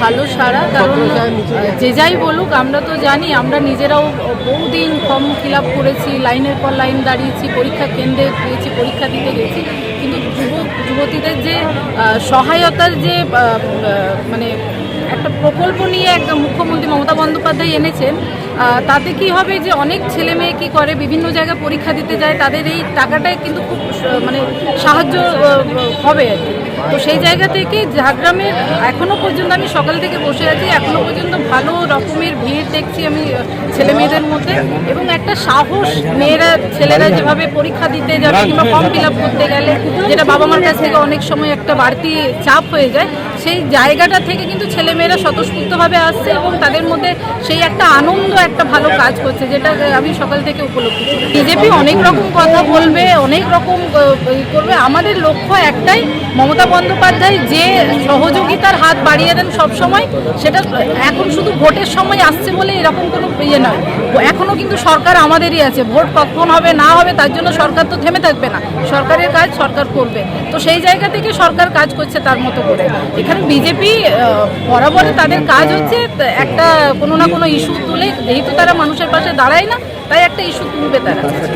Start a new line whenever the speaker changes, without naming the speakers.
ভালো সাড়া, কারণ যে যাই বলুক আমরা তো জানি, আমরা নিজেরাও বহুদিন ফর্ম ফিল আপ করেছি, লাইনের পর লাইন দাঁড়িয়েছি, পরীক্ষা কেন্দ্রে গিয়েছি, পরীক্ষা দিতে গেছি, কিন্তু যুবতীদের যে সহায়তার যে মানে একটা প্রকল্প নিয়ে একটা মুখ্যমন্ত্রী মমতা বন্দ্যোপাধ্যায় এনেছেন, তাতে কি হবে যে অনেক ছেলে মেয়ে কী করে বিভিন্ন জায়গায় পরীক্ষা দিতে যায়, তাদের এই টাকাটায় কিন্তু খুব মানে সাহায্য হবে আর কি। তো সেই জায়গা থেকে ঝাড়গ্রামের এখনও পর্যন্ত আমি সকাল থেকে বসে আছি, এখনও পর্যন্ত ভালো রকমের ভিড় দেখছি আমি ছেলে মেয়েদের মধ্যে, এবং একটা সাহস, মেয়েরা ছেলেরা যেভাবে পরীক্ষা দিতে যাবে কিংবা ফর্ম ফিল আপ করতে গেলে যেটা বাবা মার কাছ থেকে অনেক সময় একটা বাড়তি চাপ হয়ে যায়, সেই জায়গাটা থেকে কিন্তু ছেলেমেয়েরা স্বতঃস্ফূর্তভাবে আসছে এবং তাদের মধ্যে সেই একটা আনন্দ, একটা ভালো কাজ করছে, যেটা আমি সকাল থেকে উপলব্ধি করি। বিজেপি অনেক রকম কথা বলবে, অনেক রকম করবে, আমাদের লক্ষ্য একটাই, মমতা বন্দ্যোপাধ্যায় যে সহযোগিতার হাত বাড়িয়ে দেন সবসময়, সেটা এখন শুধু ভোটের সময় আসছে বলে এরকম কোনো ইয়ে নয়, এখনও কিন্তু সরকার আমাদেরই আছে। ভোট কখন হবে না হবে তার জন্য সরকার তো থেমে থাকবে না, সরকারের কাজ সরকার করবে। তো সেই জায়গা থেকে সরকার কাজ করছে তার মতো করে। এখানে বিজেপি বরাবরই তাদের কাজ হচ্ছে একটা কোনো না কোনো ইস্যু তুলে, যেহেতু তারা মানুষের পাশে দাঁড়ায় না, তাই একটা ইস্যু তুলবে তারা।